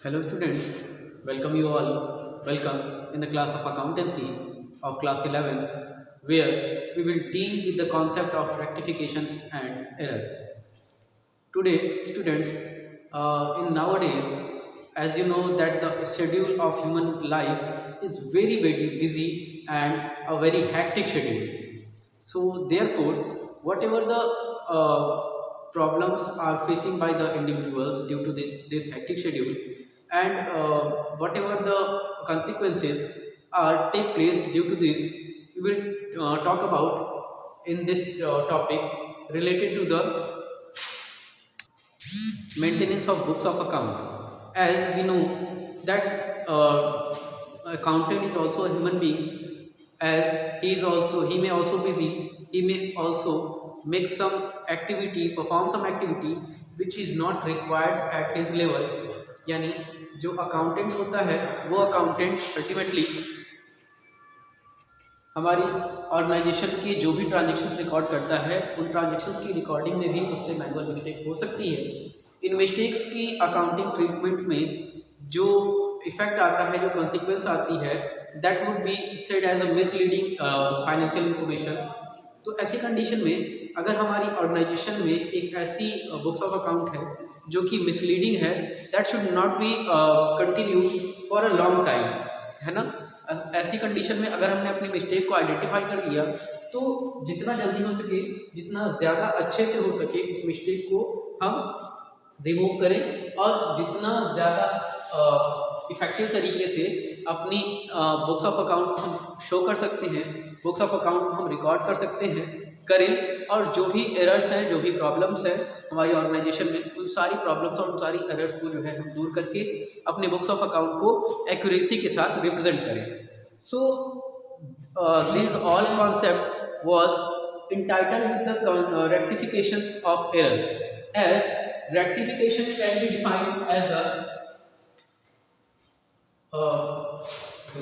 Hello students, welcome you all. Welcome in the class of accountancy of class 11th where we will deal with the concept of rectifications and error. Today students, in nowadays, as you know that the schedule of human life is very busy and a very hectic schedule. So therefore, whatever the problems are facing by the individuals due to this hectic schedule, and whatever the consequences are take place due to this, we will talk about in this topic related to the maintenance of books of account. As we know that accountant is also a human being, as he may also busy, he may also make some activity, perform some activity which is not required at his level. यानी जो accountant होता है वो accountant ultimately हमारी organisation की जो भी transactions record करता है उन ट्रांजेक्शन्स की रिकॉर्डिंग में भी उससे मैनुअल मिस्टेक हो सकती है। इन मिस्टेक्स की अकाउंटिंग ट्रीटमेंट में जो इफेक्ट आता है, जो कॉन्सिक्वेंस आती है, that would be said as a misleading financial information. तो ऐसी कंडीशन में अगर हमारी ऑर्गेनाइजेशन में एक ऐसी बुक्स ऑफ अकाउंट है जो कि मिसलीडिंग है, that should not be continue for a long time, है ना। ऐसी कंडीशन में अगर हमने अपनी मिस्टेक को आइडेंटिफाई कर लिया तो जितना जल्दी हो सके, जितना ज़्यादा अच्छे से हो सके उस मिस्टेक को हम रिमूव करें और जितना ज़्यादा इफ़ेक्टिव तरीके से अपनी बुक्स ऑफ अकाउंट को हम शो कर सकते हैं, बुक्स ऑफ अकाउंट को हम रिकॉर्ड कर सकते हैं, करें। और जो भी एरर्स हैं, जो भी प्रॉब्लम्स हैं हमारी ऑर्गेनाइजेशन में, उन सारी प्रॉब्लम्स और उन सारी एरर्स को जो है हम दूर करके अपने बुक्स ऑफ अकाउंट को एक्यूरेसी के साथ रिप्रेजेंट करें। So this all concept was entitled with the rectification of error. As rectification can be defined as a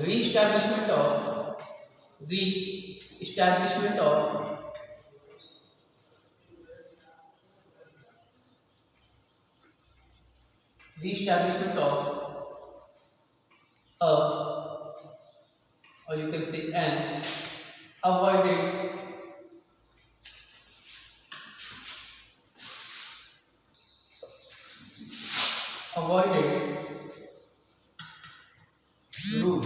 re-establishment of re-establishment of a, or you can say an avoided rule.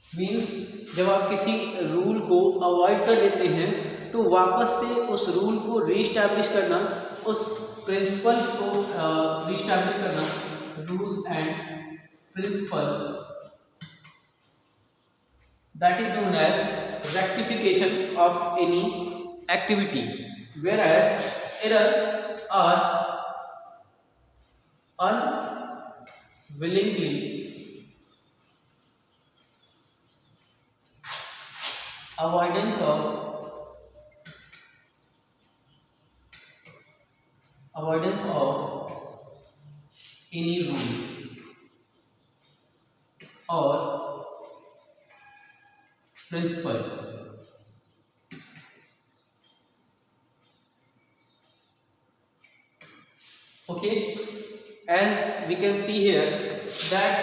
Means जब आप किसी rule को avoid कर देते हैं तो वापस से उस रूल को रीस्टैब्लिश करना, उस प्रिंसिपल को रीस्टैब्लिश करना, rules and principle, that is known as rectification of any activity. Where as errors are unwillingly avoidance of any rule or principle। Okay, as we can see here that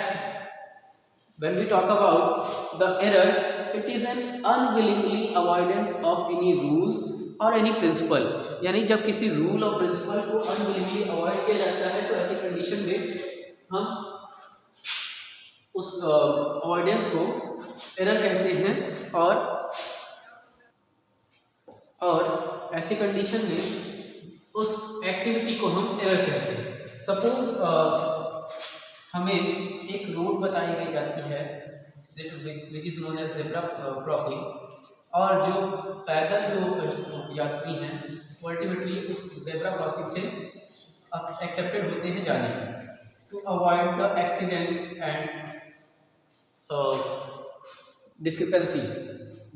when we talk about the error, it is an unwillingly avoidance of any rules or any principle। यानी जब किसी rule और principal को unwillingly avoid किया जाता है तो ऐसी कंडीशन में हम उस अवॉइडेंस को एरर कहते हैं। और ऐसी कंडीशन में उस एक्टिविटी को हम एरर कहते हैं। सपोज हमें एक रोड बताई गई जाती है which is known as zebra crossing, और जो पैदल जो यात्री हैं वो अल्टीमेटली उस ज़ेब्रा क्रॉसिंग से एक्सेप्टेड होते हैं जाने के, to avoid the accident and discrepancy.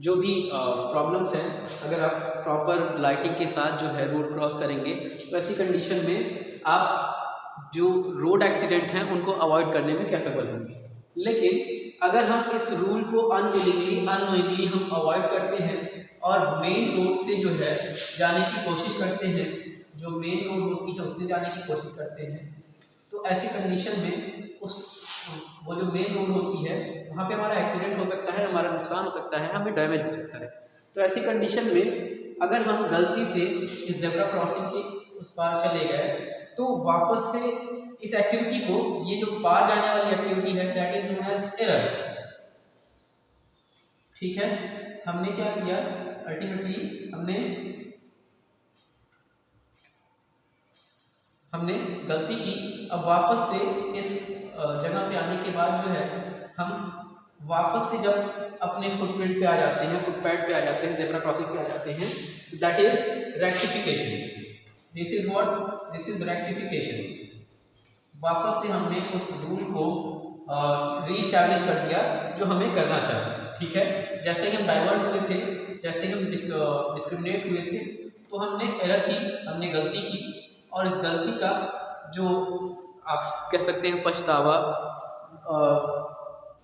जो भी प्रॉब्लम्स हैं, अगर आप प्रॉपर लाइटिंग के साथ जो है रोड क्रॉस करेंगे तो ऐसी कंडीशन में आप जो रोड एक्सीडेंट हैं उनको अवॉइड करने में कैपेबल होंगे। लेकिन अगर हम इस रूल को अनविलिंगली अननोइंगली हम अवॉइड करते हैं और मेन रोड से जो है जाने की कोशिश करते हैं, जो मेन रोड होती है उससे जाने की कोशिश करते हैं, तो ऐसी कंडीशन में वो जो मेन रोड होती है वहाँ पे हमारा एक्सीडेंट हो सकता है, हमारा नुकसान हो सकता है, हमें डैमेज हो सकता है। तो ऐसी कंडीशन में अगर हम गलती से इस ज़ेब्रा क्रॉसिंग के उस पार चले गए तो वापस से इस एक्टिविटी को, ये जो पार जाने वाली एक्टिविटी है, that is known as error. ठीक है, हमने क्या किया, अल्टीमेटली हमने गलती की। अब वापस से इस जगह पे आने के बाद जो है हम वापस से जब अपने फुटप्रिंट पे आ जाते हैं, फुटपैड पे आ जाते हैं, ज़ेब्रा क्रॉसिंग पे आ जाते हैं, that is rectification. This is what, this is rectification. वापस से हमने उस रूल को रीस्टैब्लिश कर दिया जो हमें करना चाहिए। ठीक है, जैसे ही हम डाइवर्ट हुए थे, जैसे ही हम डिस्क्रिमिनेट हुए थे, तो हमने एरर की, हमने गलती की, और इस गलती का जो आप कह सकते हैं पछतावा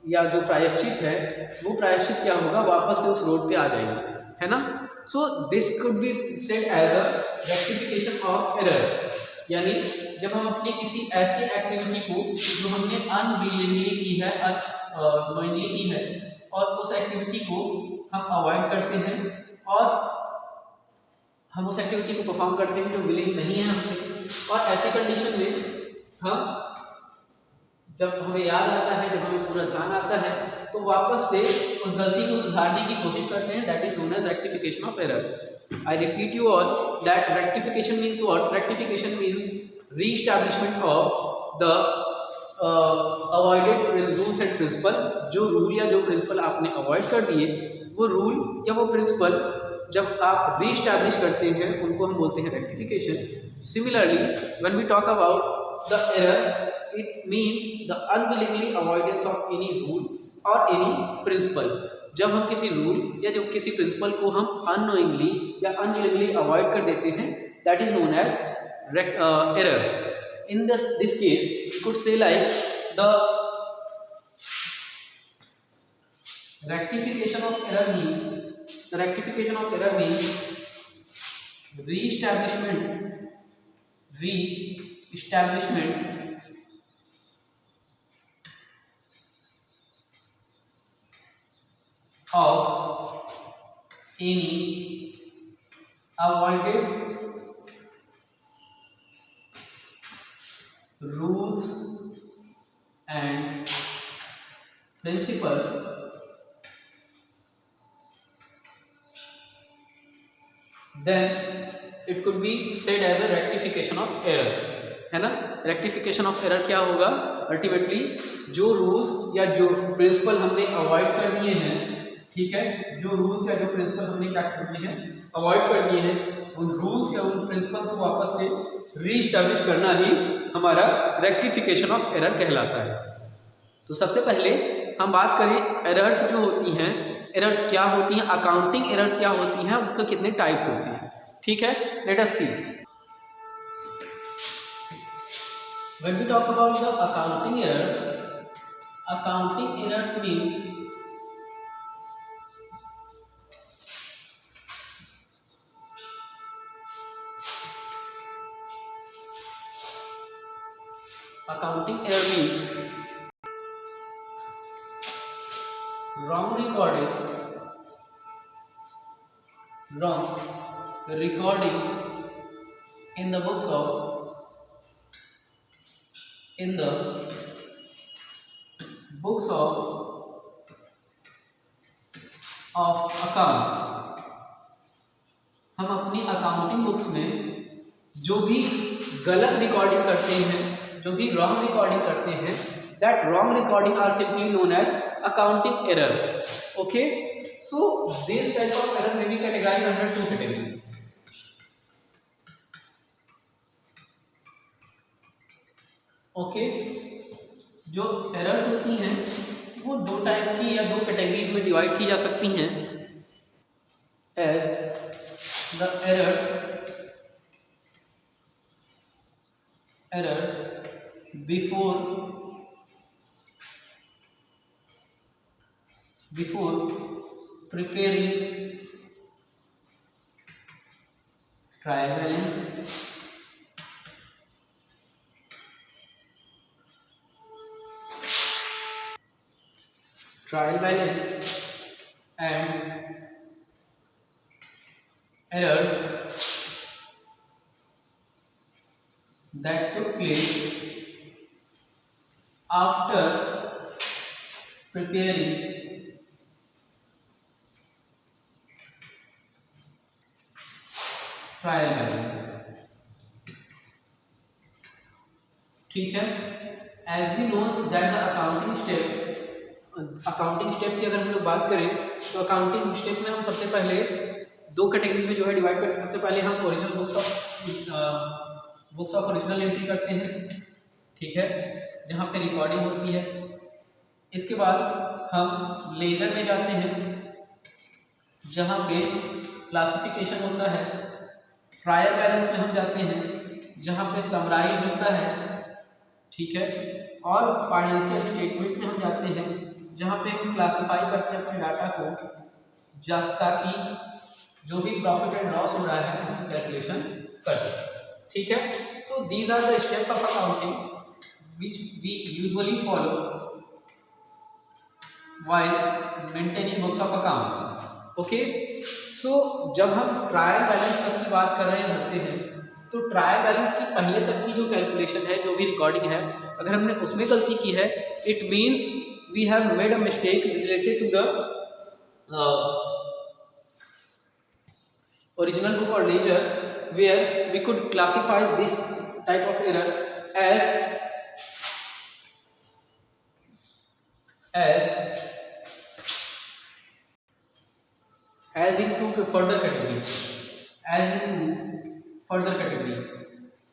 या जो प्रायश्चित है, वो प्रायश्चित क्या होगा, वापस से उस रोड पे आ जाएंगे, है ना। So this could be said as a rectification of error. यानी जब हम अपनी किसी ऐसी एक्टिविटी को जो हमने अनविलिंगली की है, अननोइंगली की है, और उस एक्टिविटी को हम अवॉइड करते हैं, और हम उस एक्टिविटी को परफॉर्म करते हैं जो विलिंग नहीं है हमसे, और ऐसी कंडीशन में हम, जब हमें याद आता है, जब हमें पूरा ध्यान आता है, तो वापस से उस गलती को सुधारने की कोशिश करते हैं। That is known as rectification of error. I repeat you all that rectification means what? Rectification means re-establishment of the avoided rules and principle। जो रूल या जो प्रिंसिपल आपने अवॉइड कर दिए, वो रूल या वो प्रिंसिपल जब आप री-एस्टैब्लिश करते हैं, उनको हम बोलते हैं rectification. Similarly when we talk about the error, it means the unwillingly avoidance of any rule or any principle। जब हम किसी रूल या जब किसी प्रिंसिपल को हम अननोइंगली या अनविलिंगली अवॉइड कर देते हैं, that is known as error. In this case we could say like the rectification of error means re-establishment of any avoided rules and principle then it could be said as a rectification of error, है ना। Rectification of error क्या होगा, ultimately जो rules या जो principal हमने avoid कर दिए हैं, ठीक है, जो रूल्स या जो प्रिंसिपल हमने क्या कर दिए हैं, अवॉइड कर दिए हैं, उन रूल्स या उन प्रिंसिपल्स को वापस से री-एस्टैब्लिश करना ही हमारा रेक्टिफिकेशन ऑफ एरर कहलाता है। तो सबसे पहले हम बात करें एरर्स जो होती हैं, एरर्स क्या होती हैं, अकाउंटिंग एरर्स क्या होती हैं, उनके कितने टाइप्स होते हैं। ठीक है, let us see. When we talk about the accounting errors means wrong recording in the books of account। हम अपनी अकाउंटिंग बुक्स में जो भी गलत रिकॉर्डिंग करते हैं, जो भी रॉन्ग रिकॉर्डिंग करते हैं, that wrong recording are simply known as accounting errors. Okay, so this type of error may be categorized under two categories। Okay, जो एरर्स होती हैं वो दो टाइप की या दो कैटेगरीज में डिवाइड की जा सकती हैं, as the errors before preparing trial balance trial balance and errors that took place after preparing trial balance. ठीक है, as we know that the accounting step की अगर हम लोग बात करें तो अकाउंटिंग स्टेप में हम सबसे पहले दो कैटेगरीज में जो है डिवाइड करते हैं। सबसे पहले हम original books of original entry करते हैं, ठीक है, जहाँ पे रिकॉर्डिंग होती है। इसके बाद हम लेजर में जाते हैं जहाँ पे क्लासिफिकेशन होता है। ट्रायल बैलेंस में हम जाते हैं जहाँ पे समराइज होता है, ठीक है, और फाइनेंशियल स्टेटमेंट में हम जाते हैं जहाँ पे हम क्लासिफाई करते हैं अपने डाटा को, ताकि जो भी प्रॉफिट एंड लॉस हो रहा है उसकी कैलकुलेशन कर सकें, ठीक है। So these are the steps of accounting which we usually follow while maintaining books of account. Okay, so जब हम ट्रायल बैलेंस तक की बात कर रहे होते हैं तो ट्रायल बैलेंस की पहले तक की जो कैलकुलेशन है, जो भी रिकॉर्डिंग है, अगर हमने उसमें गलती की है, it means we have made a mistake related to the original book और ledger, where we could classify this type of error as into further category,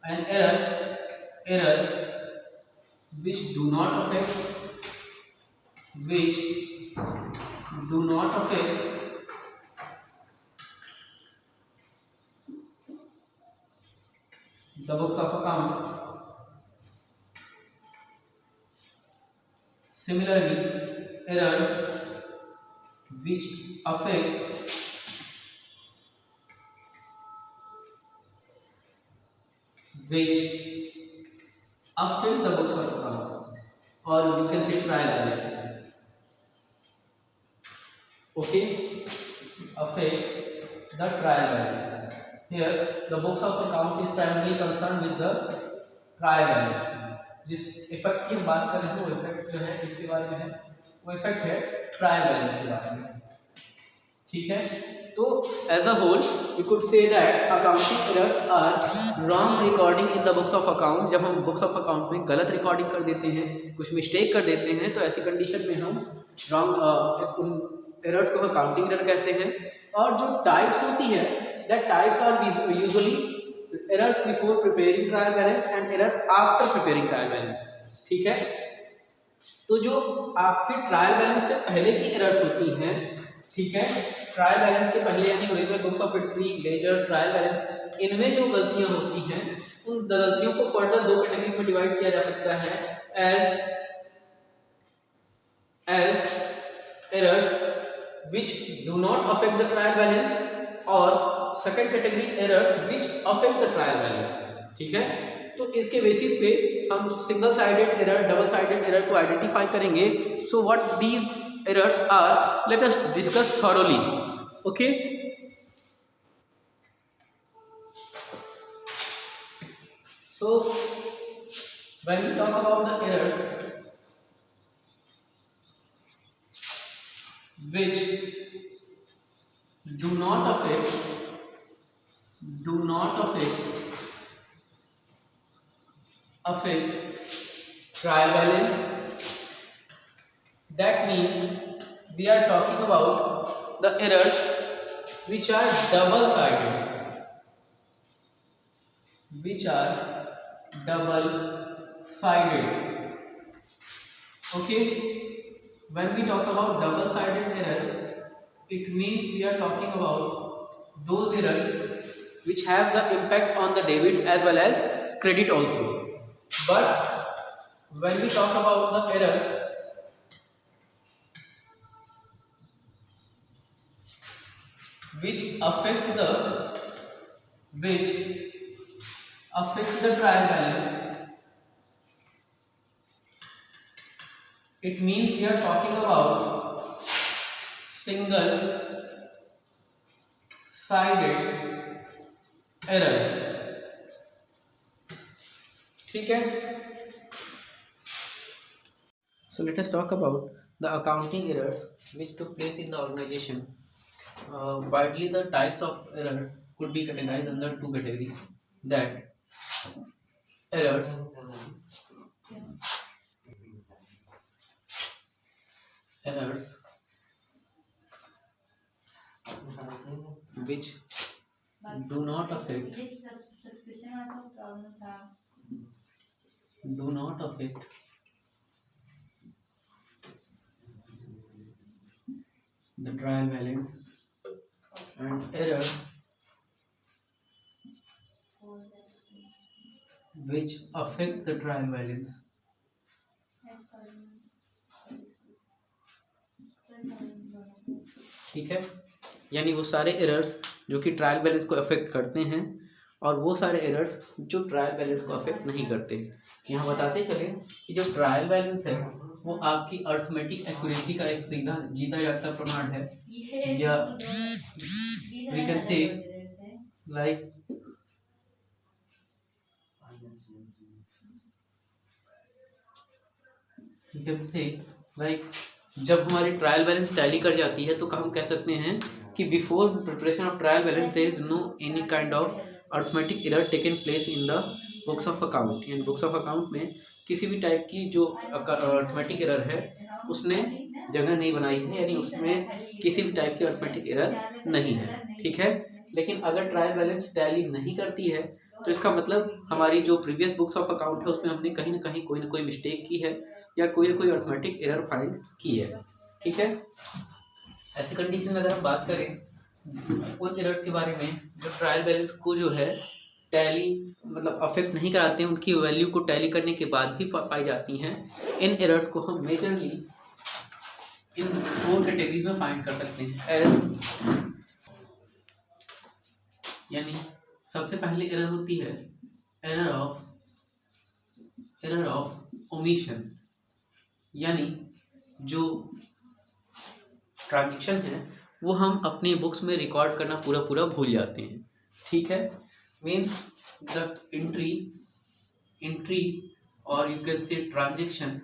an error which do not affect the books of account. Similarly, errors which affect the books of account, or we can say trial balance. Okay, affect the trial balance. Here the books of account is primarily concerned with the trial balance. जिस effect की हम बात कर रहे हैं वो effect जो है किसके बारे में है, वो इफेक्ट है ट्रायल बैलेंस के बारे में, ठीक है। तो as a whole we could say that accounting errors are wrong recording in the books of account. जब हम बुक्स ऑफ अकाउंट में गलत रिकॉर्डिंग कर देते हैं, कुछ मिस्टेक कर देते हैं, तो ऐसी कंडीशन में हम रॉन्ग उन एरर्स को अकाउंटिंग एरर कहते हैं। और जो टाइप्स होती है, that types are usually errors before preparing trial balance and error after preparing trial balance, ठीक है। तो जो आपके ट्रायल बैलेंस से पहले की एरर्स होती हैं, ठीक है, ट्रायल बैलेंस के पहले यानी original books of entry, ledger, trial balance, इनमें जो गलतियां होती हैं उन गलतियों को फर्दर दो कैटेगरीज में डिवाइड किया जा सकता है, as errors which do not affect the trial balance और second category errors which affect the trial balance, ठीक है। तो इसके बेसिस पे हम single sided error, double sided error को आइडेंटिफाई करेंगे। So what these errors are, let us discuss thoroughly. Okay, so when we talk about the errors which do not affect trial balance, that means we are talking about the errors which are double sided, okay. When we talk about double sided errors, it means we are talking about those errors which have the impact on the debit as well as credit also. But when we talk about the errors which affect the trial balance, it means we are talking about single sided error. ठीक है। So let us talk about the accounting errors which took place in the organization. Widely the types of errors could be categorized under two categories, that errors which do not affect the trial balance, and errors which affect the trial balance ठीक है। यानी वो सारे errors जो कि trial balance को affect करते हैं और वो सारे एरर्स जो ट्रायल बैलेंस को अफेक्ट नहीं करते। यहाँ बताते चले कि जो ट्रायल बैलेंस है वो आपकी अर्थमेटिक एक्यूरेसी का एक सीधा जीता जागता प्रमाण है, या वी कैन से लाइक जब हमारी ट्रायल बैलेंस टैली कर जाती है तो हम कह सकते हैं कि before preparation of trial balance there is no any kind of arithmetic error taken place in the books of account. यानी बुक्स ऑफ अकाउंट में किसी भी टाइप की जो अर्थमेटिक एरर है उसने जगह नहीं बनाई है, यानी उसमें किसी भी टाइप की अर्थमेटिक एरर नहीं है। ठीक है। लेकिन अगर ट्रायल बैलेंस टैली नहीं करती है तो इसका मतलब हमारी जो प्रीवियस बुक्स ऑफ अकाउंट है उसमें हमने कहीं ना कोई मिस्टेक की है या कोई ना कोई अर्थमेटिक एरर फाइंड की है। ठीक है। ऐसी कंडीशन में अगर हम बात करें उन एरर्स के बारे में जो ट्रायल बैलेंस को जो है टैली मतलब अफेक्ट नहीं कराते हैं, उनकी वैल्यू को टैली करने के बाद भी पाई जाती हैं, इन एरर्स को हम मेजरली इन 4 कैटेगरीज में फाइंड कर सकते हैं। एज यानी सबसे पहले एरर होती है एरर ऑफ ओमिशन, यानी जो ट्रांजैक्शन है वो हम अपनी बुक्स में रिकॉर्ड करना पूरा भूल जाते हैं। ठीक है। मीन्स द एंट्री और you can say transaction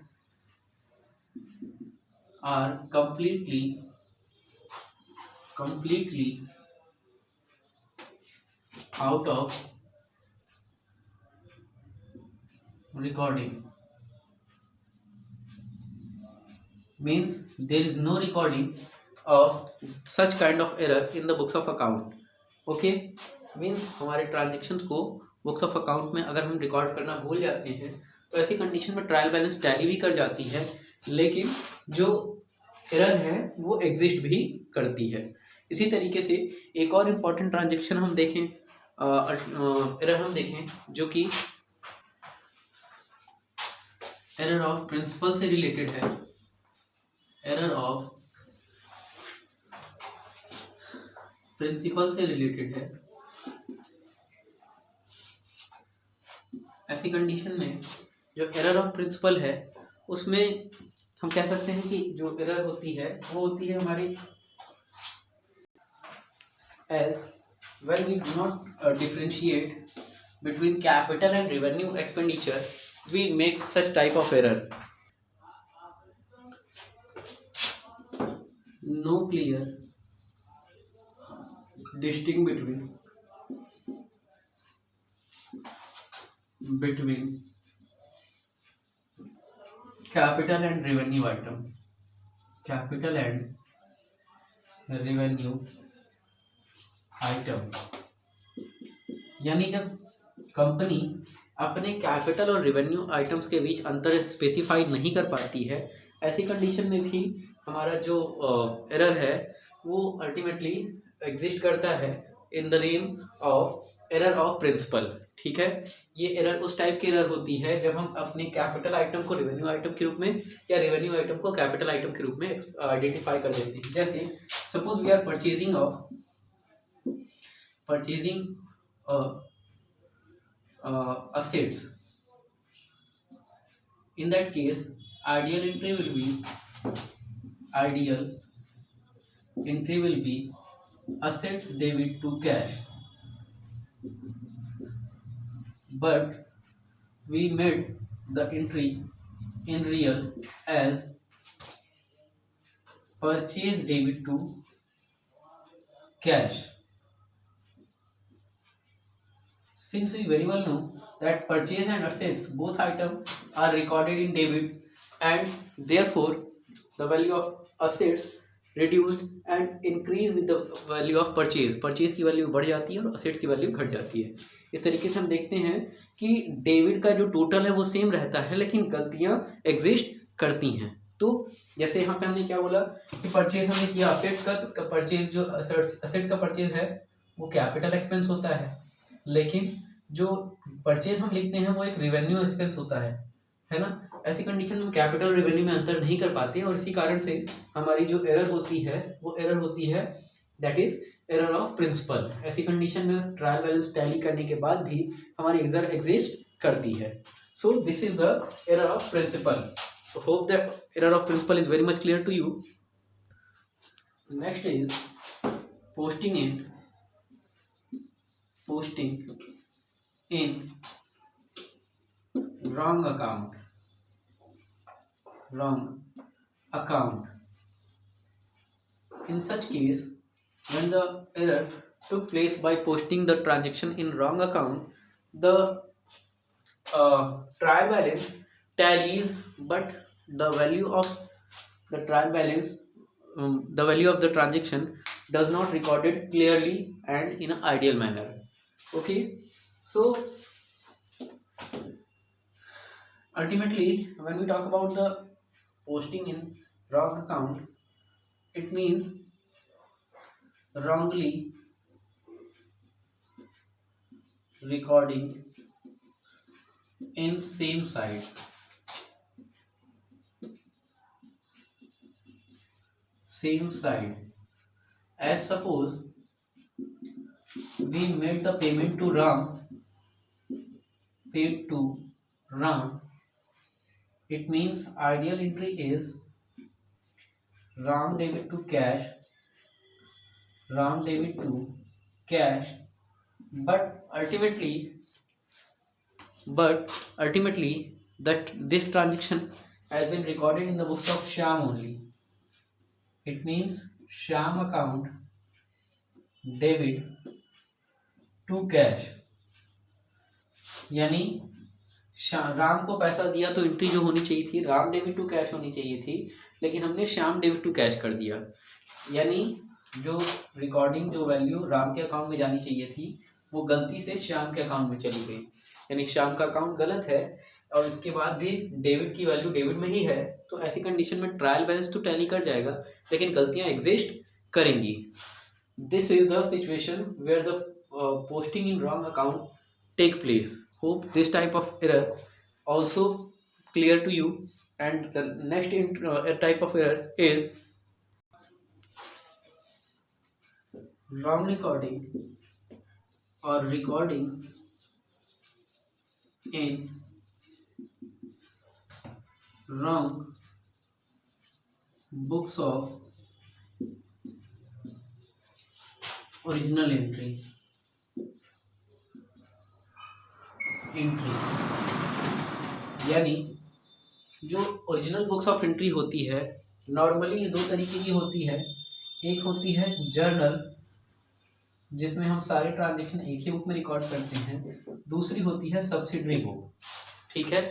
are completely out of recording, means there is no recording of such kind of error in the books of account. Okay, means हमारे ट्रांजेक्शन्स को बुक्स ऑफ अकाउंट में अगर हम record करना भूल जाते हैं तो ऐसी कंडीशन में ट्रायल बैलेंस टैली भी कर जाती है, लेकिन जो एरर है वो एग्जिस्ट भी करती है। इसी तरीके से एक और इम्पॉर्टेंट ट्रांजेक्शन हम देखें, एरर हम देखें जो कि एरर ऑफ प्रिंसिपल से रिलेटेड है। एरर ऑफ प्रिंसिपल से रिलेटेड है। ऐसी कंडीशन में जो एरर ऑफ प्रिंसिपल है उसमें हम कह सकते हैं कि जो एरर होती है वो होती है हमारी as when we do not differentiate between capital and revenue expenditure, we make such type of error. No clear distinction between capital and revenue item. Capital and revenue item, यानी जब कंपनी अपने capital और revenue items के बीच अंतर specify नहीं कर पाती है, ऐसी कंडीशन में भी हमारा जो एरर है वो अल्टीमेटली एग्जिस्ट करता है in the name of error of principle. ठीक है। ये एरर उस टाइप की एरर होती है जब हम अपने कैपिटल आइटम को रेवेन्यू आइटम के रूप में या रेवेन्यू आइटम को कैपिटल आइटम के रूप में आइडेंटिफाई कर देते हैं। जैसे suppose we are purchasing assets. In that case, ideal entry will be ideal entry will be assets debit to cash, but we made the entry in real as purchase debit to cash. Since we very well know that purchase and assets both items are recorded in debit, and therefore the value of assets reduced and increase with the value of purchase. Purchase की value बढ़ जाती है और assets की value घट जाती है। इस तरीके से हम देखते हैं कि डेबिट का जो टोटल है वो सेम रहता है, लेकिन गलतियां एग्जिस्ट करती हैं। तो जैसे यहाँ पे हमने क्या बोला कि परचेज हमने किया असेट्स का, तो परचेज जो असेट का परचेज है वो कैपिटल एक्सपेंस होता है, लेकिन जो परचेज हम लिखते हैं वो एक रेवेन्यू एक्सपेंस होता है ना। ऐसी कंडीशन में हम कैपिटल रेवेन्यू में अंतर नहीं कर पाते हैं, और इसी कारण से हमारी जो एरर होती है वो एरर होती है that is error of principle. ऐसी कंडीशन में ट्रायल बैलेंस टैली करने के बाद भी हमारी एरर एग्जिस्ट करती है। So this is the error of principle. Hope that error of principle is very much clear to you. Next is posting in wrong account. In such case, when the error took place by posting the transaction in wrong account, the trial balance tallies, but the value of the trial balance, the value of the transaction does not recorded clearly and in an ideal manner. Okay, so ultimately when we talk about the posting in wrong account, it means wrongly recording in same side, as suppose we made the payment to Ram, paid to Ram, it means ideal entry is Ram debit to cash, but ultimately that this transaction has been recorded in the books of Shyam only. It means Shyam account debit to cash, यानी राम को पैसा दिया तो entry जो होनी चाहिए थी Ram debit to cash होनी चाहिए थी, लेकिन हमने श्याम डेबिट टू कैश कर दिया, यानी जो रिकॉर्डिंग जो वैल्यू राम के अकाउंट में जानी चाहिए थी वो गलती से श्याम के अकाउंट में चली गई, यानी श्याम का अकाउंट गलत है और इसके बाद भी डेबिट की वैल्यू डेबिट में ही है। तो ऐसी कंडीशन में ट्रायल बैलेंस तो टैली कर जाएगा, लेकिन गलतियां एग्जिस्ट करेंगी। This is the situation where the posting in wrong account take place. Hope this type of error also clear to you. And the next type of error is wrong recording or recording in wrong books of original entry, यानी जो original books of entry होती है normally दो तरीके की होती है। एक होती है जर्नल जिसमें हम सारे ट्रांजैक्शन एक ही बुक में रिकॉर्ड करते हैं, दूसरी होती है सब्सिडरी बुक। ठीक है,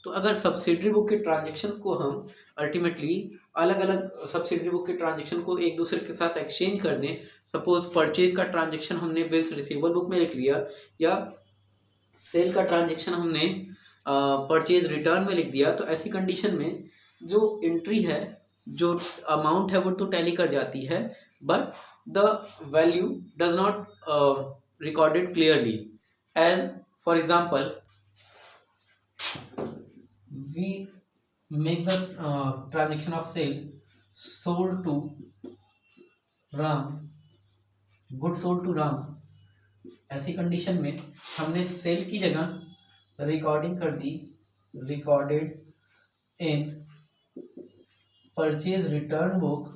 तो अगर सब्सिडरी बुक के ट्रांजैक्शंस को हम अल्टीमेटली अलग अलग सब्सिडरी बुक के ट्रांजैक्शन को एक दूसरे के साथ एक्सचेंज कर दें, सपोज परचेज का ट्रांजैक्शन हमने बिल्स रिसीवेबल बुक में लिख लिया या सेल का ट्रांजैक्शन हमने परचेज रिटर्न में लिख दिया, तो ऐसी कंडीशन में जो एंट्री है जो अमाउंट है वो तो टैली कर जाती है, but the value does not recorded clearly. As for example we make the transaction of sale sold to Ram, good sold to Ram. ऐसी कंडीशन में हमने सेल की जगह रिकॉर्डिंग कर दी recorded in purchase return book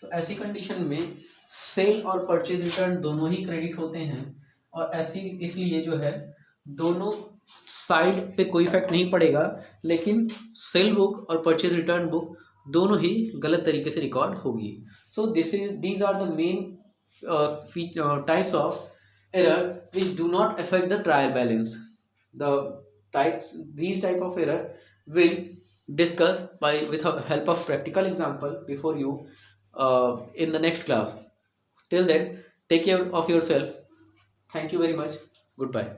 तो ऐसी कंडीशन में सेल और परचेज रिटर्न दोनों ही क्रेडिट होते हैं, और ऐसी इसलिए जो है दोनों साइड पे कोई इफेक्ट नहीं पड़ेगा, लेकिन सेल बुक और परचेज रिटर्न बुक दोनों ही गलत तरीके से रिकॉर्ड होगी। So these are the main types of error which do not affect the trial balance. These type of error will discuss with the help of practical example before you in the next class. Till then, take care of yourself. Thank you very much. Goodbye.